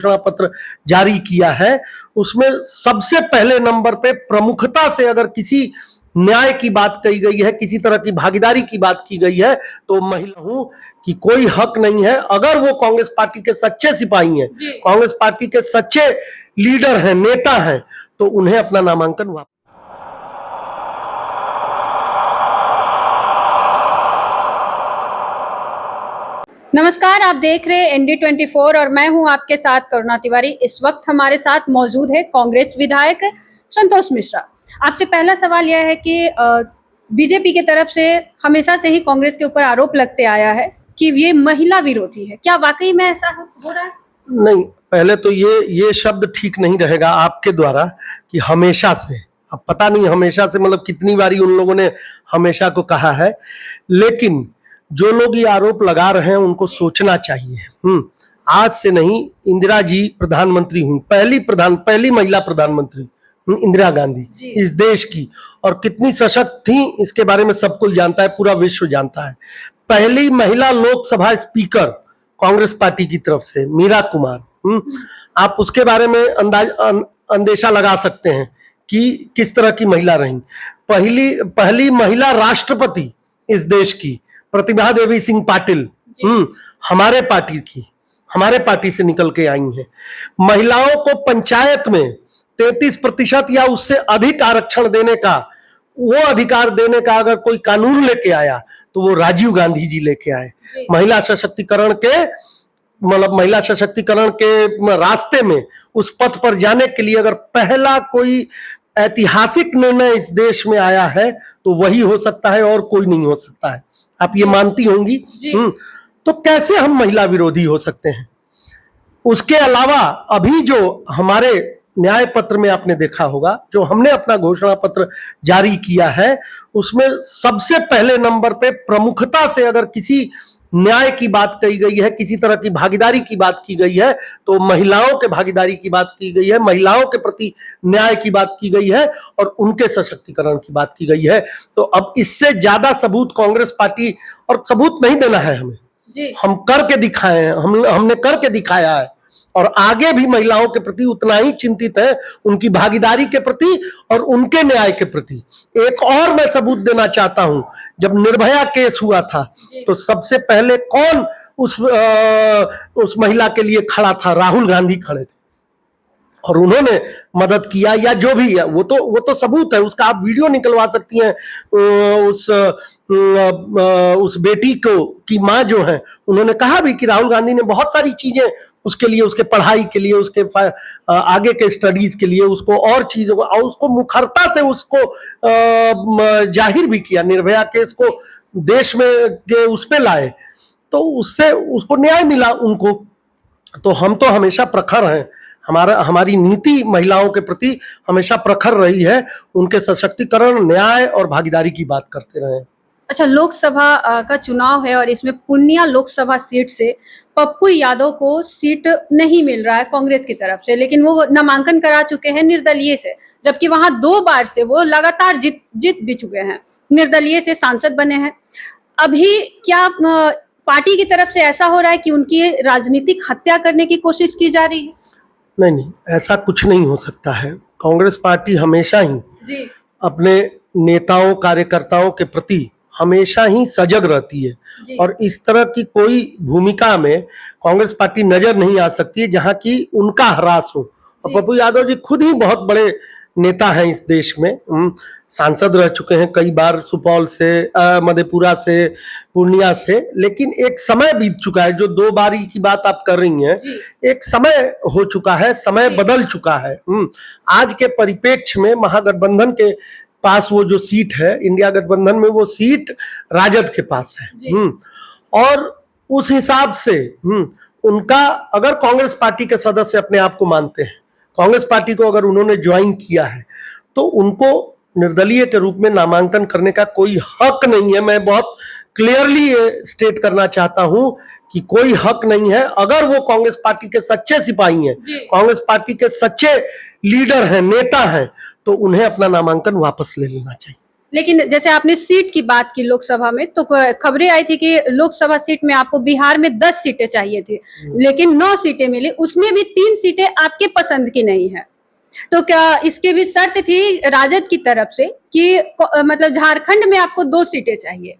घोषणा पत्र जारी किया है, उसमें सबसे पहले नंबर पे प्रमुखता से अगर किसी न्याय की बात कही गई है, किसी तरह की भागीदारी की बात की गई है, तो महिला हूं कि कोई हक नहीं है। अगर वो कांग्रेस पार्टी के सच्चे सिपाही हैं, कांग्रेस पार्टी के सच्चे लीडर हैं, नेता हैं, तो उन्हें अपना नामांकन वापस। नमस्कार, आप देख रहे हैं ND24 और मैं हूं आपके साथ करुणा तिवारी। इस वक्त हमारे साथ मौजूद है कांग्रेस विधायक संतोष मिश्रा। आपसे पहला सवाल यह है कि बीजेपी की तरफ से हमेशा से ही कांग्रेस के ऊपर आरोप लगते आया है कि ये महिला विरोधी है, क्या वाकई में ऐसा हो रहा है? नहीं, पहले तो ये शब्द ठीक नहीं रहेगा आपके द्वारा कि हमेशा से। अब पता नहीं हमेशा से मतलब कितनी बारी उन लोगों ने हमेशा को कहा है, लेकिन जो लोग ये आरोप लगा रहे हैं उनको सोचना चाहिए। आज से नहीं, इंदिरा जी प्रधानमंत्री हुई, पहली महिला प्रधानमंत्री इंदिरा गांधी इस देश की, और कितनी सशक्त थी इसके बारे में सब कोई जानता है, पूरा विश्व जानता है। पहली महिला लोकसभा स्पीकर कांग्रेस पार्टी की तरफ से मीरा कुमार, आप उसके बारे में अंदेशा लगा सकते हैं कि किस तरह की महिला रही। पहली महिला राष्ट्रपति इस देश की प्रतिभा देवी सिंह पाटिल, हमारे पार्टी से निकल के आई हैं। महिलाओं को पंचायत में 33% या उससे अधिक आरक्षण देने का, वो अधिकार देने का अगर कोई कानून लेके आया तो वो राजीव गांधी जी लेके आए। महिला सशक्तिकरण के रास्ते में, उस पथ पर जाने के लिए अगर पहला कोई ऐतिहासिक निर्णय इस देश में आया है तो वही हो सकता है और कोई नहीं हो सकता है। आप ये मानती होंगी। तो कैसे हम महिला विरोधी हो सकते हैं? उसके अलावा अभी जो हमारे न्याय पत्र में आपने देखा होगा, जो हमने अपना घोषणा पत्र जारी किया है, उसमें सबसे पहले नंबर पे प्रमुखता से अगर किसी न्याय की बात कही गई है, किसी तरह की भागीदारी की बात की गई है, तो महिलाओं के भागीदारी की बात की गई है, महिलाओं के प्रति न्याय की बात की गई है और उनके सशक्तिकरण की बात की गई है। तो अब इससे ज्यादा सबूत कांग्रेस पार्टी, और सबूत नहीं देना है हमें, हम करके दिखाए हैं, हमने करके दिखाया है, और आगे भी महिलाओं के प्रति उतना ही चिंतित है, उनकी भागीदारी के प्रति और उनके न्याय के प्रति। एक और मैं सबूत देना चाहता हूं, जब निर्भया केस हुआ था तो सबसे पहले कौन उस महिला के लिए खड़ा था? राहुल गांधी खड़े थे और उन्होंने मदद किया, या जो भी है वो तो सबूत है उसका। आप वीडियो निकलवा सकती हैं। उस बेटी की माँ जो है, उन्होंने कहा भी कि राहुल गांधी ने बहुत सारी चीजें उसके लिए, उसके पढ़ाई के लिए, उसके आगे के स्टडीज के लिए, उसको और चीजों को, और उसको मुखरता से उसको जाहिर भी किया, निर्भया केस को देश में के उस पे लाए, तो उससे उसको न्याय मिला उनको। तो हम तो हमेशा प्रखर हैं, हमारी नीति महिलाओं के प्रति हमेशा प्रखर रही है, उनके सशक्तिकरण, न्याय और भागीदारी की बात करते रहे। अच्छा, लोकसभा का चुनाव है और इसमें पूर्णिया लोकसभा सीट से पप्पू यादव को सीट नहीं मिल रहा है कांग्रेस की तरफ से, लेकिन वो नामांकन करा चुके हैं निर्दलीय से, जबकि वहां 2 बार से वो लगातार जीत भी चुके हैं, निर्दलीय से सांसद बने हैं। अभी क्या पार्टी की तरफ से ऐसा हो रहा है कि उनकी राजनीतिक हत्या करने की कोशिश की जा रही है? नहीं, ऐसा कुछ नहीं हो सकता है। कांग्रेस पार्टी हमेशा ही अपने नेताओं, कार्यकर्ताओं के प्रति हमेशा ही सजग रहती है, और इस तरह की कोई भूमिका में कांग्रेस पार्टी नजर नहीं आ सकती है जहां की उनका ह्रास हो। और पप्पू यादव जी खुद ही बहुत बड़े नेता हैं इस देश में, सांसद रह चुके हैं कई बार, सुपौल से, मधेपुरा से, पूर्णिया से, लेकिन एक समय बीत चुका है। जो 2 बारी की बात आप कर रही हैं, एक समय हो चुका है, समय बदल चुका है। आज के परिप्रेक्ष्य में महागठबंधन के पास वो जो सीट है, इंडिया गठबंधन में वो सीट राजद के पास है, और उस हिसाब से उनका, अगर कांग्रेस पार्टी के सदस्य अपने आप को मानते हैं, कांग्रेस पार्टी को अगर उन्होंने ज्वाइन किया है, तो उनको निर्दलीय के रूप में नामांकन करने का कोई हक नहीं है। मैं बहुत क्लियरली ये स्टेट करना चाहता हूं कि कोई हक नहीं है। अगर वो कांग्रेस पार्टी के सच्चे सिपाही हैं, कांग्रेस पार्टी के सच्चे लीडर हैं, नेता हैं, तो उन्हें अपना नामांकन वापस ले लेना चाहिए। लेकिन जैसे आपने सीट की बात की लोकसभा में, तो खबरें आई थी कि लोकसभा सीट में आपको बिहार में 10 सीटें चाहिए थी, लेकिन 9 सीटें मिली, उसमें भी 3 सीटें आपके पसंद की नहीं है। तो क्या इसके भी शर्त थी राजद की तरफ से कि मतलब झारखंड में आपको 2 सीटें चाहिए?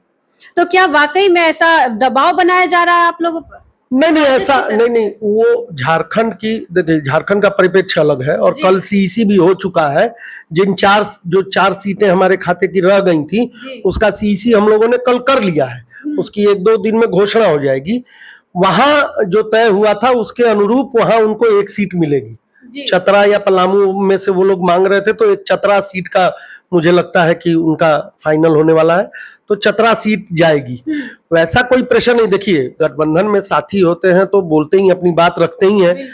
तो क्या वाकई में ऐसा दबाव बनाया जा रहा है आप लोगों पर? नहीं ऐसा नहीं, वो झारखंड की, देखिए झारखंड का परिप्रेक्ष्य अलग है और कल सीईसी भी हो चुका है। जो चार सीटें हमारे खाते की रह गई थी, उसका सीईसी हम लोगों ने कल कर लिया है, उसकी 1-2 दिन में घोषणा हो जाएगी। वहां जो तय हुआ था उसके अनुरूप वहां उनको 1 सीट मिलेगी। चतरा या पलामू में से वो लोग मांग रहे थे, तो एक चतरा सीट का मुझे लगता है कि उनका फाइनल होने वाला है, तो चतरा सीट जाएगी। वैसा कोई प्रेशर नहीं, देखिए गठबंधन में साथी होते हैं तो बोलते ही अपनी बात रखते ही हैं।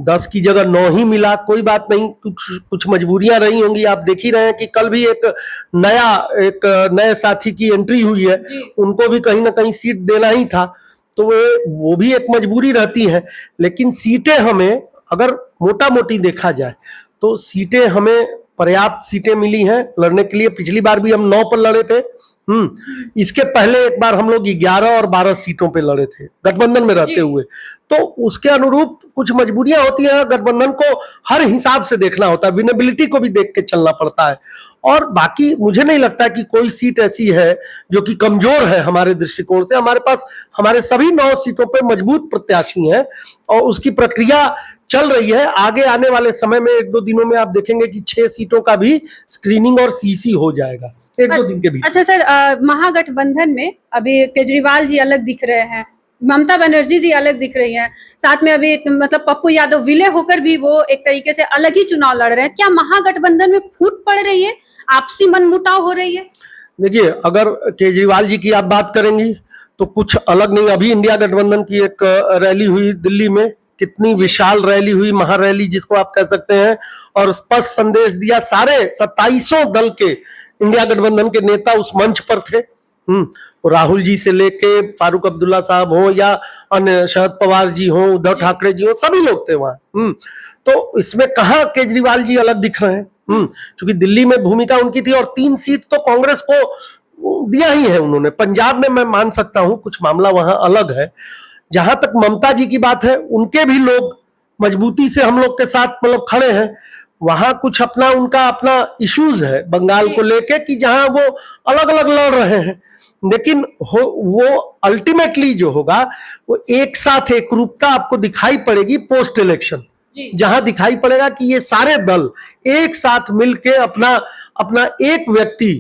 10 की जगह 9 ही मिला, कोई बात नहीं, कुछ मजबूरियां रही होंगी। आप देख ही रहे हैं कि कल भी एक नए साथी की एंट्री हुई है, उनको भी कहीं ना कहीं सीट देना ही था, तो वो भी एक मजबूरी रहती है। लेकिन सीटें हमें अगर मोटा मोटी देखा जाए तो सीटें हमें पर्याप्त सीटें मिली हैं लड़ने के लिए। पिछली बार भी हम 9 पर लड़े थे, इसके पहले एक बार हम लोग 11 और 12 सीटों पे लड़े थे गठबंधन में रहते हुए। तो उसके अनुरूप कुछ मजबूरियां होती हैं, गठबंधन को हर हिसाब से देखना होता है, विनेबिलिटी को भी देख के चलना पड़ता है। और बाकी मुझे नहीं लगता कि कोई सीट ऐसी है जो कि कमजोर है हमारे दृष्टिकोण से। हमारे पास हमारे सभी 9 सीटों पे मजबूत प्रत्याशी हैं और उसकी प्रक्रिया चल रही है। आगे आने वाले समय में 1-2 दिनों में आप देखेंगे कि 6 सीटों का भी स्क्रीनिंग और सीसी हो जाएगा 1-2 दिन के भीतर। अच्छा सर, महागठबंधन में अभी केजरीवाल जी अलग दिख रहे हैं, ममता बनर्जी जी अलग दिख रही हैं, साथ में अभी मतलब पप्पू यादव विलय होकर भी वो एक तरीके से अलग ही चुनाव लड़ रहे हैं। क्या महागठबंधन में फूट पड़ रही है, आपसी मनमुटाव हो रही है? देखिए, अगर केजरीवाल जी की आप बात करेंगी तो कुछ अलग नहीं। अभी इंडिया गठबंधन की एक रैली हुई दिल्ली में, कितनी विशाल रैली हुई, महारैली जिसको आप कह सकते हैं, और स्पष्ट संदेश दिया। सारे 27 दल के इंडिया गठबंधन के नेता उस मंच पर थे। राहुल जी से लेके फारूक अब्दुल्ला साहब हो या अन्य शरद पवार जी हो, उद्धव ठाकरे जी हो, सभी लोग थे वहां। तो इसमें कहाँ केजरीवाल जी अलग दिख रहे हैं? क्योंकि दिल्ली में भूमिका उनकी थी और 3 सीट तो कांग्रेस को दिया ही है उन्होंने। पंजाब में मैं मान सकता हूं कुछ मामला वहां अलग है। जहां तक ममता जी की बात है, उनके भी लोग मजबूती से हम लोग के साथ मतलब खड़े हैं। वहां कुछ उनका अपना इश्यूज है बंगाल को लेके कि जहां वो अलग अलग लड़ रहे हैं। लेकिन वो अल्टीमेटली जो होगा वो एक साथ एकरूपता आपको दिखाई पड़ेगी पोस्ट इलेक्शन, जहां दिखाई पड़ेगा कि ये सारे दल एक साथ मिलके अपना एक व्यक्ति,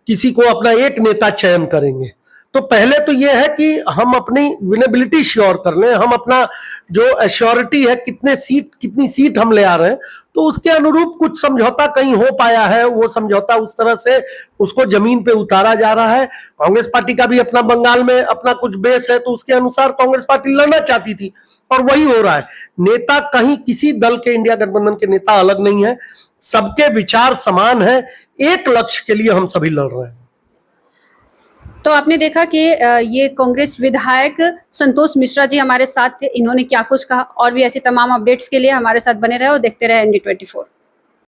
किसी को अपना एक नेता चयन करेंगे। तो पहले तो ये है कि हम अपनी विनेबिलिटी श्योर कर लें, हम अपना जो एश्योरिटी है कितनी सीट हम ले आ रहे हैं, तो उसके अनुरूप कुछ समझौता कहीं हो पाया है। वो समझौता उस तरह से उसको जमीन पे उतारा जा रहा है। कांग्रेस पार्टी का भी अपना बंगाल में अपना कुछ बेस है, तो उसके अनुसार कांग्रेस पार्टी लड़ना चाहती थी और वही हो रहा है। नेता कहीं किसी दल के, इंडिया गठबंधन के नेता अलग नहीं है, सबके विचार समान है, एक लक्ष्य के लिए हम सभी लड़ रहे हैं। तो आपने देखा कि ये कांग्रेस विधायक संतोष मिश्रा जी हमारे साथ थे, इन्होंने क्या कुछ कहा। और भी ऐसे तमाम अपडेट्स के लिए हमारे साथ बने रहे और देखते रहे ND24।